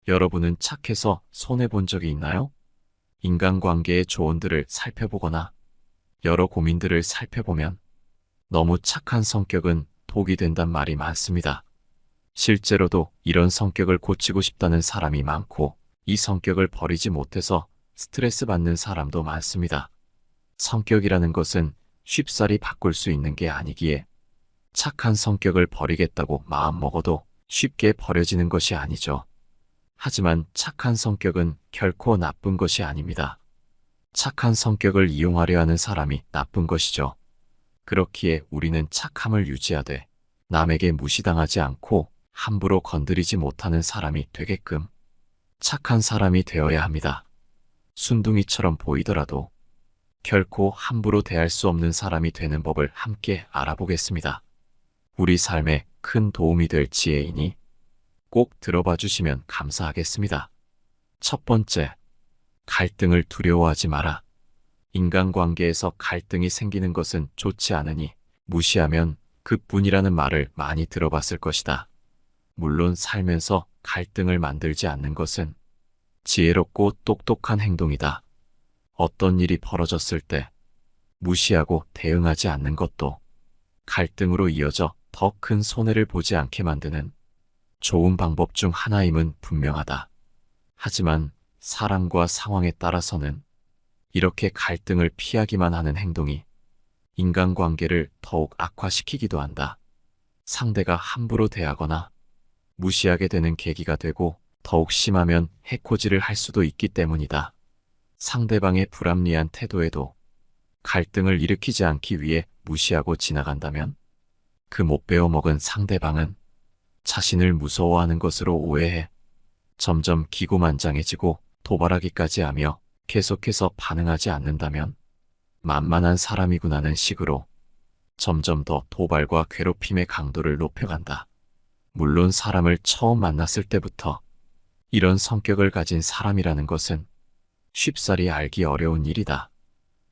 여러분은 착해서 손해본 적이 있나요? 인간관계의 조언들을 살펴보거나 여러 고민들을 살펴보면 너무 착한 성격은 독이 된단 말이 많습니다. 실제로도 이런 성격을 고치고 싶다는 사람이 많고 이 성격을 버리지 못해서 스트레스 받는 사람도 많습니다. 성격이라는 것은 쉽사리 바꿀 수 있는 게 아니기에 착한 성격을 버리겠다고 마음먹어도 쉽게 버려지는 것이 아니죠. 하지만 착한 성격은 결코 나쁜 것이 아닙니다. 착한 성격을 이용하려 하는 사람이 나쁜 것이죠. 그렇기에 우리는 착함을 유지하되 남에게 무시당하지 않고 함부로 건드리지 못하는 사람이 되게끔 착한 사람이 되어야 합니다. 순둥이처럼 보이더라도 결코 함부로 대할 수 없는 사람이 되는 법을 함께 알아보겠습니다. 우리 삶에 큰 도움이 될 지혜이니 꼭 들어봐 주시면 감사하겠습니다. 첫 번째, 갈등을 두려워하지 마라. 인간관계에서 갈등이 생기는 것은 좋지 않으니 무시하면 그뿐이라는 말을 많이 들어봤을 것이다. 물론 살면서 갈등을 만들지 않는 것은 지혜롭고 똑똑한 행동이다. 어떤 일이 벌어졌을 때 무시하고 대응하지 않는 것도 갈등으로 이어져 더 큰 손해를 보지 않게 만드는 좋은 방법 중 하나임은 분명하다. 하지만 사람과 상황에 따라서는 이렇게 갈등을 피하기만 하는 행동이 인간관계를 더욱 악화시키기도 한다. 상대가 함부로 대하거나 무시하게 되는 계기가 되고 더욱 심하면 해코지를 할 수도 있기 때문이다. 상대방의 불합리한 태도에도 갈등을 일으키지 않기 위해 무시하고 지나간다면 그 못 배워먹은 상대방은 자신을 무서워하는 것으로 오해해 점점 기고만장해지고 도발하기까지 하며 계속해서 반응하지 않는다면 만만한 사람이구나는 식으로 점점 더 도발과 괴롭힘의 강도를 높여간다. 물론 사람을 처음 만났을 때부터 이런 성격을 가진 사람이라는 것은 쉽사리 알기 어려운 일이다.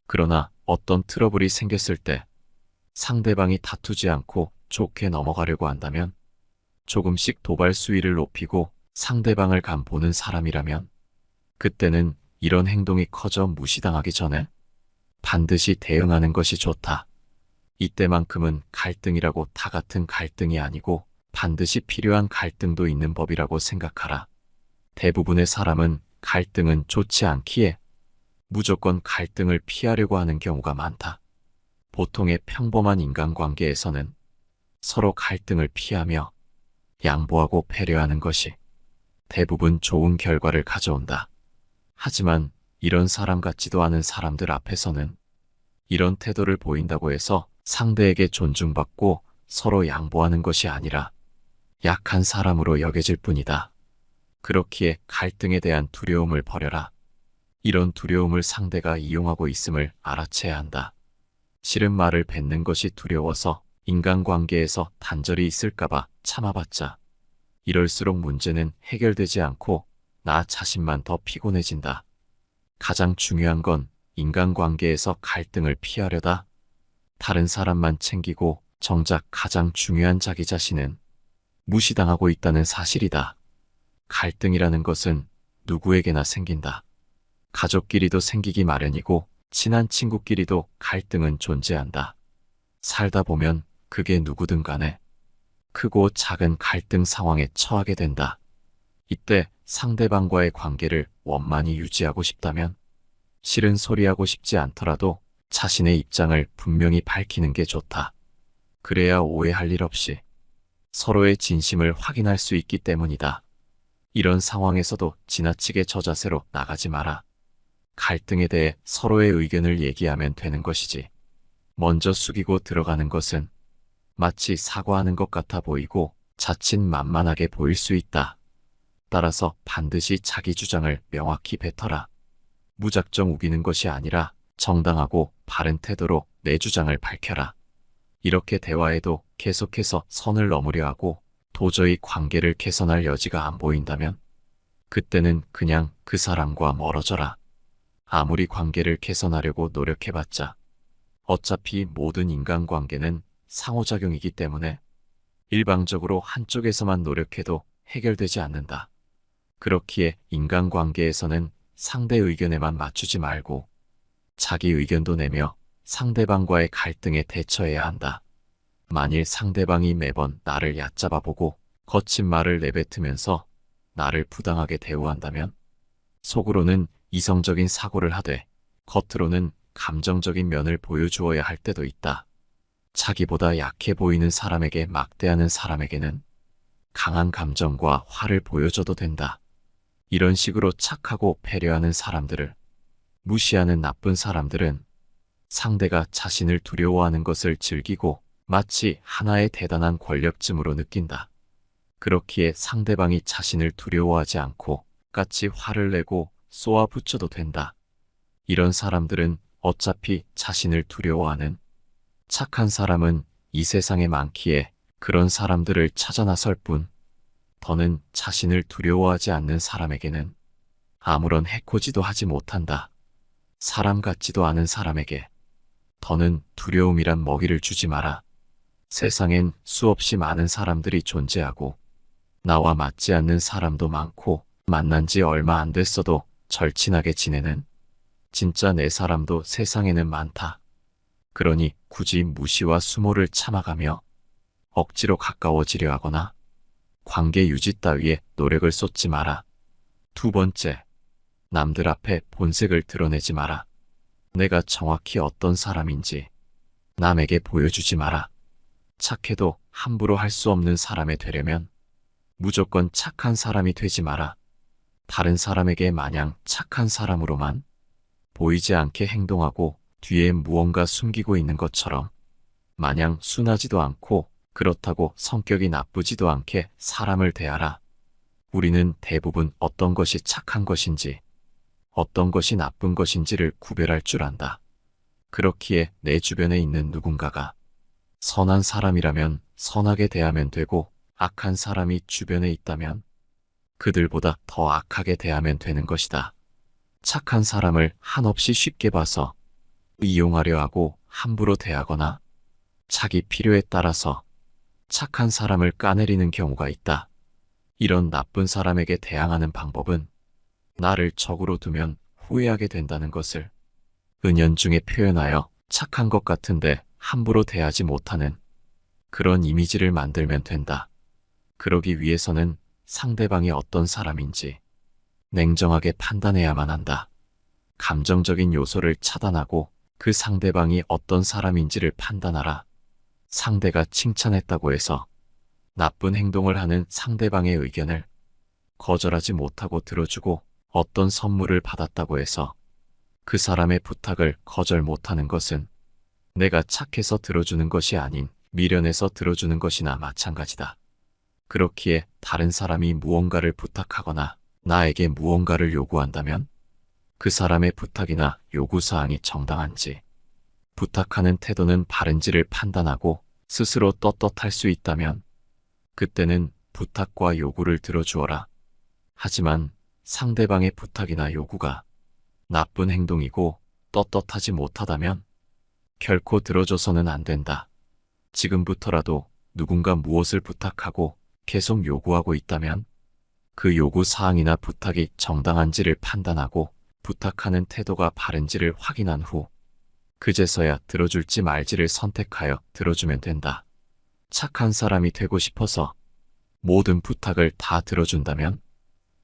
그러나 어떤 트러블이 생겼을 때 상대방이 다투지 않고 좋게 넘어가려고 한다면 조금씩 도발 수위를 높이고 상대방을 간보는 사람이라면 그때는 이런 행동이 커져 무시당하기 전에 반드시 대응하는 것이 좋다. 이때만큼은 갈등이라고 다 같은 갈등이 아니고 반드시 필요한 갈등도 있는 법이라고 생각하라. 대부분의 사람은 갈등은 좋지 않기에 무조건 갈등을 피하려고 하는 경우가 많다. 보통의 평범한 인간관계에서는 서로 갈등을 피하며 양보하고 배려하는 것이 대부분 좋은 결과를 가져온다. 하지만 이런 사람 같지도 않은 사람들 앞에서는 이런 태도를 보인다고 해서 상대에게 존중받고 서로 양보하는 것이 아니라 약한 사람으로 여겨질 뿐이다. 그렇기에 갈등에 대한 두려움을 버려라. 이런 두려움을 상대가 이용하고 있음을 알아채야 한다. 싫은 말을 뱉는 것이 두려워서 인간관계에서 단절이 있을까봐 참아봤자 이럴수록 문제는 해결되지 않고 나 자신만 더 피곤해진다. 가장 중요한 건 인간관계에서 갈등을 피하려다 다른 사람만 챙기고 정작 가장 중요한 자기 자신은 무시당하고 있다는 사실이다. 갈등이라는 것은 누구에게나 생긴다. 가족끼리도 생기기 마련이고 친한 친구끼리도 갈등은 존재한다. 살다 보면 그게 누구든 간에 크고 작은 갈등 상황에 처하게 된다. 이때 상대방과의 관계를 원만히 유지하고 싶다면 싫은 소리하고 싶지 않더라도 자신의 입장을 분명히 밝히는 게 좋다. 그래야 오해할 일 없이 서로의 진심을 확인할 수 있기 때문이다. 이런 상황에서도 지나치게 저자세로 나가지 마라. 갈등에 대해 서로의 의견을 얘기하면 되는 것이지. 먼저 숙이고 들어가는 것은 마치 사과하는 것 같아 보이고 자칫 만만하게 보일 수 있다. 따라서 반드시 자기 주장을 명확히 뱉어라. 무작정 우기는 것이 아니라 정당하고 바른 태도로 내 주장을 밝혀라. 이렇게 대화에도 계속해서 선을 넘으려 하고 도저히 관계를 개선할 여지가 안 보인다면 그때는 그냥 그 사람과 멀어져라. 아무리 관계를 개선하려고 노력해봤자 어차피 모든 인간관계는 상호작용이기 때문에 일방적으로 한쪽에서만 노력해도 해결되지 않는다. 그렇기에 인간관계에서는 상대 의견에만 맞추지 말고 자기 의견도 내며 상대방과의 갈등에 대처해야 한다. 만일 상대방이 매번 나를 얕잡아보고 거친 말을 내뱉으면서 나를 부당하게 대우한다면 속으로는 이성적인 사고를 하되 겉으로는 감정적인 면을 보여주어야 할 때도 있다. 자기보다 약해 보이는 사람에게 막대하는 사람에게는 강한 감정과 화를 보여줘도 된다. 이런 식으로 착하고 배려하는 사람들을 무시하는 나쁜 사람들은 상대가 자신을 두려워하는 것을 즐기고 마치 하나의 대단한 권력쯤으로 느낀다. 그렇기에 상대방이 자신을 두려워하지 않고 같이 화를 내고 쏘아붙여도 된다. 이런 사람들은 어차피 자신을 두려워하는 착한 사람은 이 세상에 많기에 그런 사람들을 찾아 나설 뿐, 더는 자신을 두려워하지 않는 사람에게는 아무런 해코지도 하지 못한다. 사람 같지도 않은 사람에게 더는 두려움이란 먹이를 주지 마라. 세상엔 수없이 많은 사람들이 존재하고 나와 맞지 않는 사람도 많고 만난 지 얼마 안 됐어도 절친하게 지내는 진짜 내 사람도 세상에는 많다. 그러니 굳이 무시와 수모를 참아가며 억지로 가까워지려 하거나 관계 유지 따위에 노력을 쏟지 마라. 두 번째, 남들 앞에 본색을 드러내지 마라. 내가 정확히 어떤 사람인지 남에게 보여주지 마라. 착해도 함부로 할 수 없는 사람이 되려면 무조건 착한 사람이 되지 마라. 다른 사람에게 마냥 착한 사람으로만 보이지 않게 행동하고 뒤에 무언가 숨기고 있는 것처럼 마냥 순하지도 않고 그렇다고 성격이 나쁘지도 않게 사람을 대하라. 우리는 대부분 어떤 것이 착한 것인지 어떤 것이 나쁜 것인지를 구별할 줄 안다. 그렇기에 내 주변에 있는 누군가가 선한 사람이라면 선하게 대하면 되고 악한 사람이 주변에 있다면 그들보다 더 악하게 대하면 되는 것이다. 착한 사람을 한없이 쉽게 봐서 이용하려 하고 함부로 대하거나 자기 필요에 따라서 착한 사람을 까내리는 경우가 있다. 이런 나쁜 사람에게 대항하는 방법은 나를 적으로 두면 후회하게 된다는 것을 은연중에 표현하여 착한 것 같은데 함부로 대하지 못하는 그런 이미지를 만들면 된다. 그러기 위해서는 상대방이 어떤 사람인지 냉정하게 판단해야만 한다. 감정적인 요소를 차단하고 그 상대방이 어떤 사람인지를 판단하라. 상대가 칭찬했다고 해서 나쁜 행동을 하는 상대방의 의견을 거절하지 못하고 들어주고 어떤 선물을 받았다고 해서 그 사람의 부탁을 거절 못하는 것은 내가 착해서 들어주는 것이 아닌 미련해서 들어주는 것이나 마찬가지다. 그렇기에 다른 사람이 무언가를 부탁하거나 나에게 무언가를 요구한다면 그 사람의 부탁이나 요구사항이 정당한지 부탁하는 태도는 바른지를 판단하고 스스로 떳떳할 수 있다면 그때는 부탁과 요구를 들어주어라. 하지만 상대방의 부탁이나 요구가 나쁜 행동이고 떳떳하지 못하다면 결코 들어줘서는 안 된다. 지금부터라도 누군가 무엇을 부탁하고 계속 요구하고 있다면 그 요구 사항이나 부탁이 정당한지를 판단하고 부탁하는 태도가 바른지를 확인한 후 그제서야 들어줄지 말지를 선택하여 들어주면 된다. 착한 사람이 되고 싶어서 모든 부탁을 다 들어준다면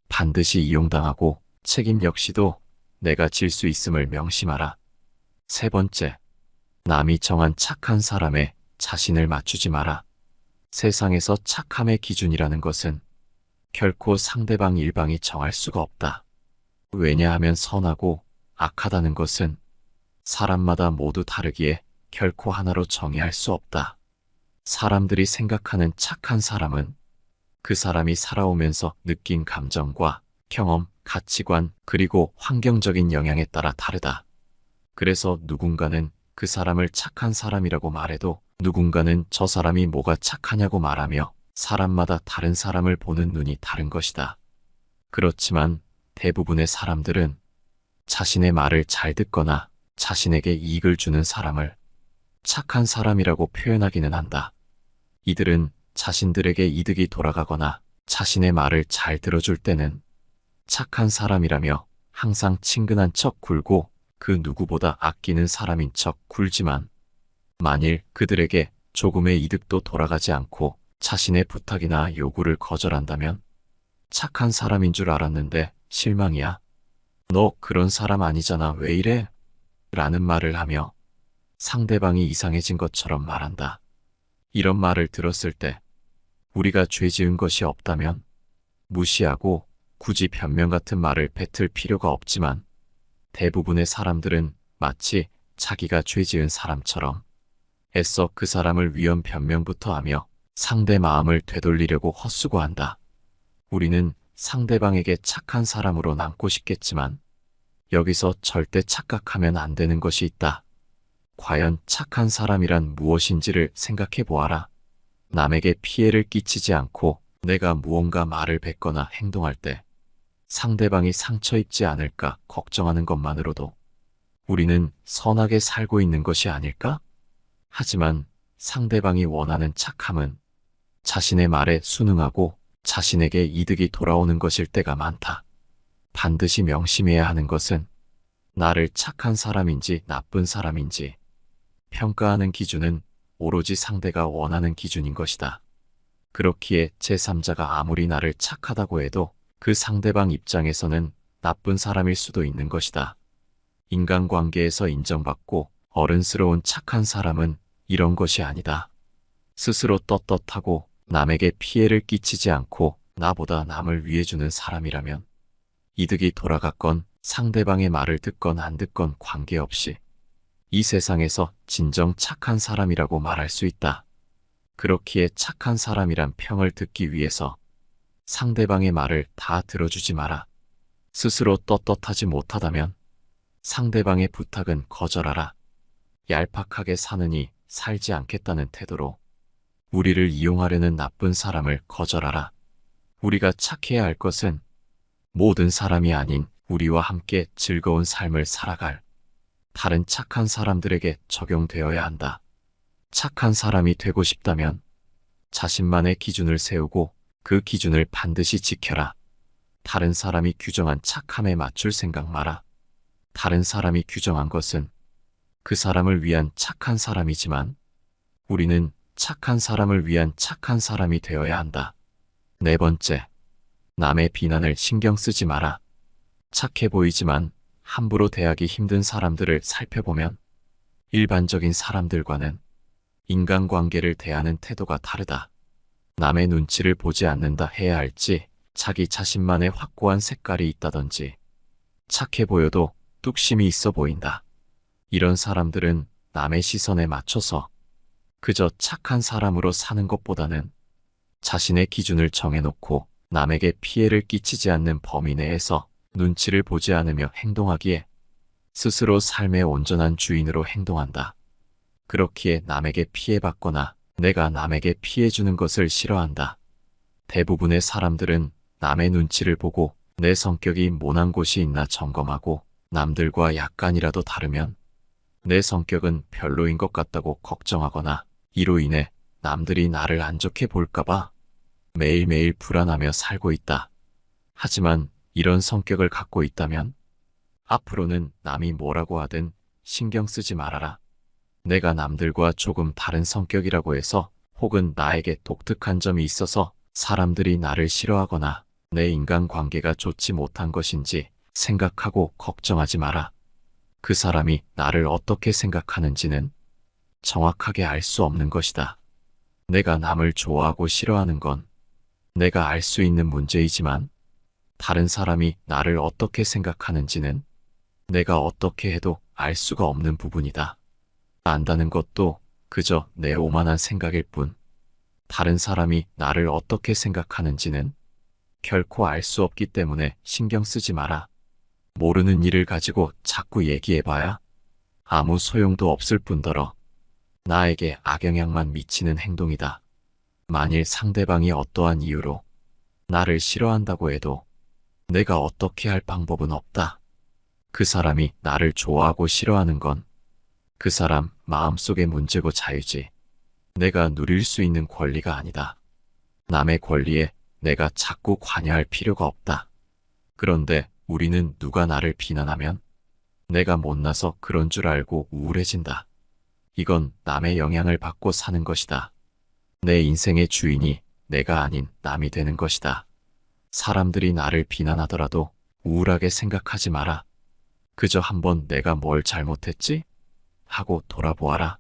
반드시 이용당하고 책임 역시도 내가 질 수 있음을 명심하라. 세 번째, 남이 정한 착한 사람에 자신을 맞추지 마라. 세상에서 착함의 기준이라는 것은 결코 상대방 일방이 정할 수가 없다. 왜냐하면 선하고 악하다는 것은 사람마다 모두 다르기에 결코 하나로 정의할 수 없다. 사람들이 생각하는 착한 사람은 그 사람이 살아오면서 느낀 감정과 경험, 가치관, 그리고 환경적인 영향에 따라 다르다. 그래서 누군가는 그 사람을 착한 사람이라고 말해도 누군가는 저 사람이 뭐가 착하냐고 말하며 사람마다 다른 사람을 보는 눈이 다른 것이다. 그렇지만 대부분의 사람들은 자신의 말을 잘 듣거나 자신에게 이익을 주는 사람을 착한 사람이라고 표현하기는 한다. 이들은 자신들에게 이득이 돌아가거나 자신의 말을 잘 들어줄 때는 착한 사람이라며 항상 친근한 척 굴고 그 누구보다 아끼는 사람인 척 굴지만 만일 그들에게 조금의 이득도 돌아가지 않고 자신의 부탁이나 요구를 거절한다면 착한 사람인 줄 알았는데 실망이야. 너 그런 사람 아니잖아. 왜 이래? 라는 말을 하며 상대방이 이상해진 것처럼 말한다. 이런 말을 들었을 때 우리가 죄 지은 것이 없다면 무시하고 굳이 변명 같은 말을 뱉을 필요가 없지만 대부분의 사람들은 마치 자기가 죄 지은 사람처럼 애써 그 사람을 위험 변명부터 하며 상대 마음을 되돌리려고 헛수고한다. 우리는 상대방에게 착한 사람으로 남고 싶겠지만 여기서 절대 착각하면 안 되는 것이 있다. 과연 착한 사람이란 무엇인지를 생각해 보아라. 남에게 피해를 끼치지 않고 내가 무언가 말을 뱉거나 행동할 때 상대방이 상처 입지 않을까 걱정하는 것만으로도 우리는 선하게 살고 있는 것이 아닐까? 하지만 상대방이 원하는 착함은 자신의 말에 순응하고 자신에게 이득이 돌아오는 것일 때가 많다. 반드시 명심해야 하는 것은 나를 착한 사람인지 나쁜 사람인지 평가하는 기준은 오로지 상대가 원하는 기준인 것이다. 그렇기에 제3자가 아무리 나를 착하다고 해도 그 상대방 입장에서는 나쁜 사람일 수도 있는 것이다. 인간관계에서 인정받고 어른스러운 착한 사람은 이런 것이 아니다. 스스로 떳떳하고 남에게 피해를 끼치지 않고 나보다 남을 위해주는 사람이라면 이득이 돌아갔건 상대방의 말을 듣건 안 듣건 관계없이 이 세상에서 진정 착한 사람이라고 말할 수 있다. 그렇기에 착한 사람이란 평을 듣기 위해서 상대방의 말을 다 들어주지 마라. 스스로 떳떳하지 못하다면 상대방의 부탁은 거절하라. 얄팍하게 사느니 살지 않겠다는 태도로 우리를 이용하려는 나쁜 사람을 거절하라. 우리가 착해야 할 것은 모든 사람이 아닌 우리와 함께 즐거운 삶을 살아갈 다른 착한 사람들에게 적용되어야 한다. 착한 사람이 되고 싶다면 자신만의 기준을 세우고 그 기준을 반드시 지켜라. 다른 사람이 규정한 착함에 맞출 생각 마라. 다른 사람이 규정한 것은 그 사람을 위한 착한 사람이지만 우리는 착한 사람을 위한 착한 사람이 되어야 한다. 네 번째, 남의 비난을 신경 쓰지 마라. 착해 보이지만 함부로 대하기 힘든 사람들을 살펴보면 일반적인 사람들과는 인간관계를 대하는 태도가 다르다. 남의 눈치를 보지 않는다 해야 할지 자기 자신만의 확고한 색깔이 있다든지 착해 보여도 뚝심이 있어 보인다. 이런 사람들은 남의 시선에 맞춰서 그저 착한 사람으로 사는 것보다는 자신의 기준을 정해놓고 남에게 피해를 끼치지 않는 범위 내에서 눈치를 보지 않으며 행동하기에 스스로 삶의 온전한 주인으로 행동한다. 그렇기에 남에게 피해받거나 내가 남에게 피해주는 것을 싫어한다. 대부분의 사람들은 남의 눈치를 보고 내 성격이 모난 곳이 있나 점검하고 남들과 약간이라도 다르면 내 성격은 별로인 것 같다고 걱정하거나 이로 인해 남들이 나를 안 좋게 볼까봐 매일매일 불안하며 살고 있다. 하지만 이런 성격을 갖고 있다면 앞으로는 남이 뭐라고 하든 신경 쓰지 말아라. 내가 남들과 조금 다른 성격이라고 해서 혹은 나에게 독특한 점이 있어서 사람들이 나를 싫어하거나 내 인간관계가 좋지 못한 것인지 생각하고 걱정하지 마라. 그 사람이 나를 어떻게 생각하는지는 정확하게 알 수 없는 것이다. 내가 남을 좋아하고 싫어하는 건 내가 알 수 있는 문제이지만 다른 사람이 나를 어떻게 생각하는지는 내가 어떻게 해도 알 수가 없는 부분이다. 안다는 것도 그저 내 오만한 생각일 뿐 다른 사람이 나를 어떻게 생각하는지는 결코 알 수 없기 때문에 신경 쓰지 마라. 모르는 일을 가지고 자꾸 얘기해봐야 아무 소용도 없을 뿐더러 나에게 악영향만 미치는 행동이다. 만일 상대방이 어떠한 이유로 나를 싫어한다고 해도 내가 어떻게 할 방법은 없다. 그 사람이 나를 좋아하고 싫어하는 건 그 사람 마음속의 문제고 자유지 내가 누릴 수 있는 권리가 아니다. 남의 권리에 내가 자꾸 관여할 필요가 없다. 그런데 우리는 누가 나를 비난하면 내가 못나서 그런 줄 알고 우울해진다. 이건 남의 영향을 받고 사는 것이다. 내 인생의 주인이 내가 아닌 남이 되는 것이다. 사람들이 나를 비난하더라도 우울하게 생각하지 마라. 그저 한번 내가 뭘 잘못했지? 하고 돌아보아라.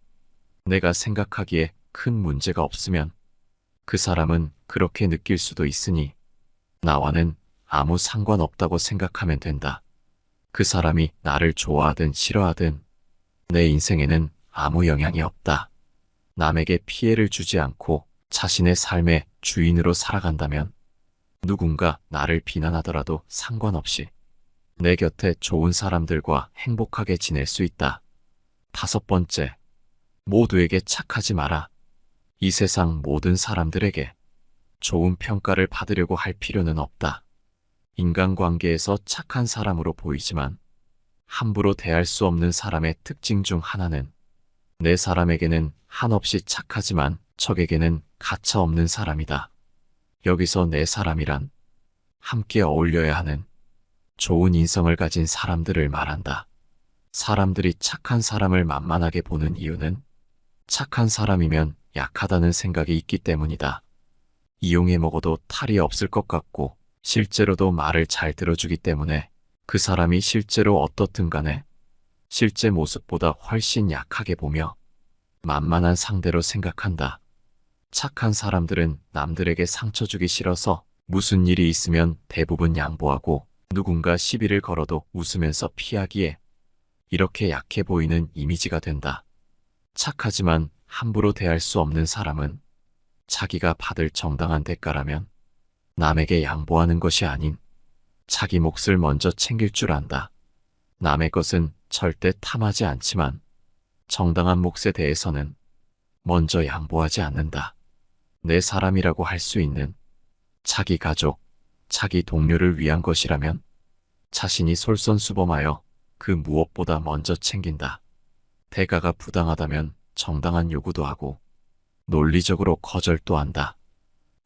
내가 생각하기에 큰 문제가 없으면 그 사람은 그렇게 느낄 수도 있으니 나와는 아무 상관없다고 생각하면 된다. 그 사람이 나를 좋아하든 싫어하든 내 인생에는 아무 영향이 없다. 남에게 피해를 주지 않고 자신의 삶의 주인으로 살아간다면 누군가 나를 비난하더라도 상관없이 내 곁에 좋은 사람들과 행복하게 지낼 수 있다. 5번째, 모두에게 착하지 마라. 이 세상 모든 사람들에게 좋은 평가를 받으려고 할 필요는 없다. 인간관계에서 착한 사람으로 보이지만 함부로 대할 수 없는 사람의 특징 중 하나는 내 사람에게는 한없이 착하지만 적에게는 가차없는 사람이다. 여기서 내 사람이란 함께 어울려야 하는 좋은 인성을 가진 사람들을 말한다. 사람들이 착한 사람을 만만하게 보는 이유는 착한 사람이면 약하다는 생각이 있기 때문이다. 이용해 먹어도 탈이 없을 것 같고 실제로도 말을 잘 들어주기 때문에 그 사람이 실제로 어떻든 간에 실제 모습보다 훨씬 약하게 보며 만만한 상대로 생각한다. 착한 사람들은 남들에게 상처 주기 싫어서 무슨 일이 있으면 대부분 양보하고 누군가 시비를 걸어도 웃으면서 피하기에 이렇게 약해 보이는 이미지가 된다. 착하지만 함부로 대할 수 없는 사람은 자기가 받을 정당한 대가라면 남에게 양보하는 것이 아닌 자기 몫을 먼저 챙길 줄 안다. 남의 것은 절대 탐하지 않지만 정당한 몫에 대해서는 먼저 양보하지 않는다. 내 사람이라고 할 수 있는 자기 가족, 자기 동료를 위한 것이라면 자신이 솔선수범하여 그 무엇보다 먼저 챙긴다. 대가가 부당하다면 정당한 요구도 하고 논리적으로 거절도 한다.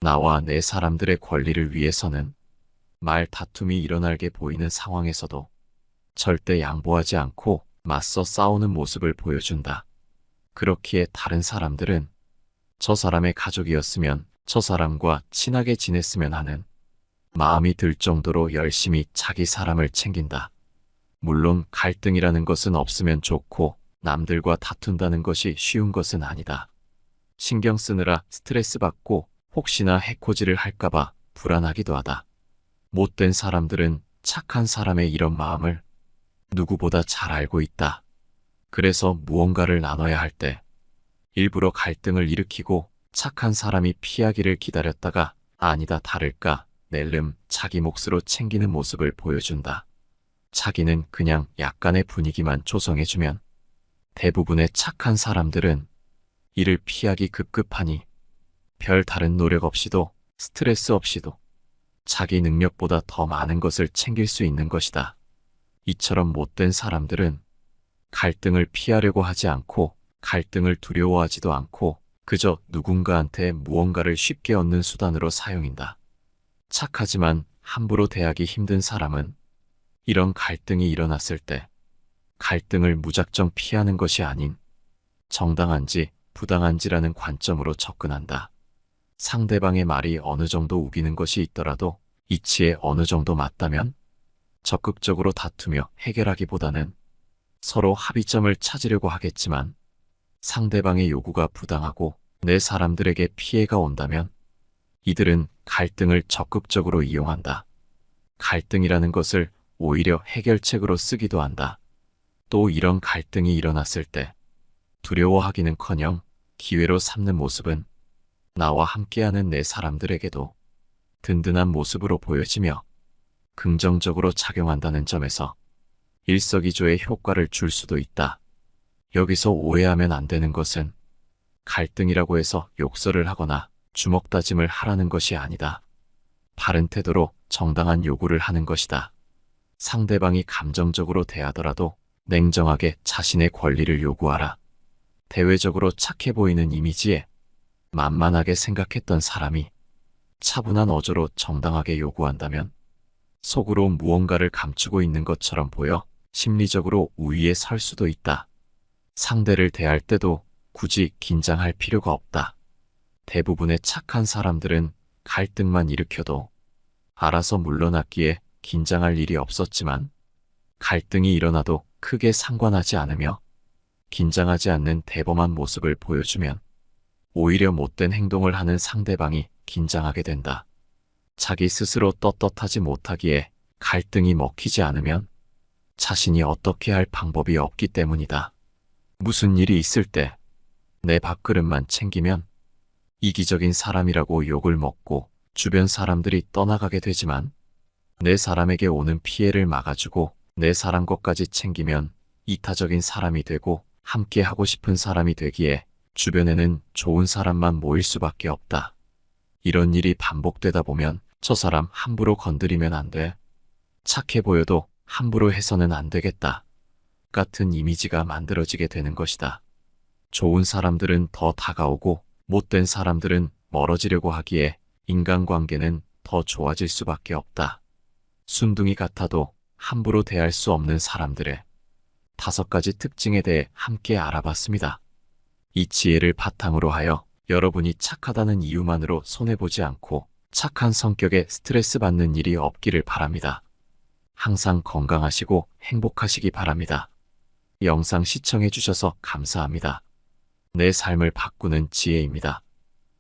나와 내 사람들의 권리를 위해서는 말 다툼이 일어나게 보이는 상황에서도 절대 양보하지 않고 맞서 싸우는 모습을 보여준다. 그렇기에 다른 사람들은 저 사람의 가족이었으면 저 사람과 친하게 지냈으면 하는 마음이 들 정도로 열심히 자기 사람을 챙긴다. 물론 갈등이라는 것은 없으면 좋고 남들과 다툰다는 것이 쉬운 것은 아니다. 신경 쓰느라 스트레스 받고 혹시나 해코지를 할까봐 불안하기도 하다. 못된 사람들은 착한 사람의 이런 마음을 누구보다 잘 알고 있다. 그래서 무언가를 나눠야 할 때 일부러 갈등을 일으키고 착한 사람이 피하기를 기다렸다가 아니다 다를까 낼름 자기 몫으로 챙기는 모습을 보여준다. 자기는 그냥 약간의 분위기만 조성해주면 대부분의 착한 사람들은 이를 피하기 급급하니 별 다른 노력 없이도 스트레스 없이도 자기 능력보다 더 많은 것을 챙길 수 있는 것이다. 이처럼 못된 사람들은 갈등을 피하려고 하지 않고 갈등을 두려워하지도 않고 그저 누군가한테 무언가를 쉽게 얻는 수단으로 사용한다. 착하지만 함부로 대하기 힘든 사람은 이런 갈등이 일어났을 때 갈등을 무작정 피하는 것이 아닌 정당한지 부당한지라는 관점으로 접근한다. 상대방의 말이 어느 정도 우기는 것이 있더라도 이치에 어느 정도 맞다면 적극적으로 다투며 해결하기보다는 서로 합의점을 찾으려고 하겠지만 상대방의 요구가 부당하고 내 사람들에게 피해가 온다면 이들은 갈등을 적극적으로 이용한다. 갈등이라는 것을 오히려 해결책으로 쓰기도 한다. 또 이런 갈등이 일어났을 때 두려워하기는커녕 기회로 삼는 모습은 나와 함께하는 내 사람들에게도 든든한 모습으로 보여지며 긍정적으로 작용한다는 점에서 일석이조의 효과를 줄 수도 있다. 여기서 오해하면 안 되는 것은 갈등이라고 해서 욕설을 하거나 주먹다짐을 하라는 것이 아니다. 바른 태도로 정당한 요구를 하는 것이다. 상대방이 감정적으로 대하더라도 냉정하게 자신의 권리를 요구하라. 대외적으로 착해 보이는 이미지에 만만하게 생각했던 사람이 차분한 어조로 정당하게 요구한다면 속으로 무언가를 감추고 있는 것처럼 보여 심리적으로 우위에 설 수도 있다. 상대를 대할 때도 굳이 긴장할 필요가 없다. 대부분의 착한 사람들은 갈등만 일으켜도 알아서 물러났기에 긴장할 일이 없었지만 갈등이 일어나도 크게 상관하지 않으며 긴장하지 않는 대범한 모습을 보여주면 오히려 못된 행동을 하는 상대방이 긴장하게 된다. 자기 스스로 떳떳하지 못하기에 갈등이 먹히지 않으면 자신이 어떻게 할 방법이 없기 때문이다. 무슨 일이 있을 때 내 밥그릇만 챙기면 이기적인 사람이라고 욕을 먹고 주변 사람들이 떠나가게 되지만 내 사람에게 오는 피해를 막아주고 내 사람 것까지 챙기면 이타적인 사람이 되고 함께 하고 싶은 사람이 되기에 주변에는 좋은 사람만 모일 수밖에 없다. 이런 일이 반복되다 보면 저 사람 함부로 건드리면 안 돼. 착해 보여도 함부로 해서는 안 되겠다. 같은 이미지가 만들어지게 되는 것이다. 좋은 사람들은 더 다가오고 못된 사람들은 멀어지려고 하기에 인간관계는 더 좋아질 수밖에 없다. 순둥이 같아도 함부로 대할 수 없는 사람들의 5가지 특징에 대해 함께 알아봤습니다. 이 지혜를 바탕으로 하여 여러분이 착하다는 이유만으로 손해보지 않고 착한 성격에 스트레스 받는 일이 없기를 바랍니다. 항상 건강하시고 행복하시기 바랍니다. 영상 시청해 주셔서 감사합니다. 내 삶을 바꾸는 지혜입니다.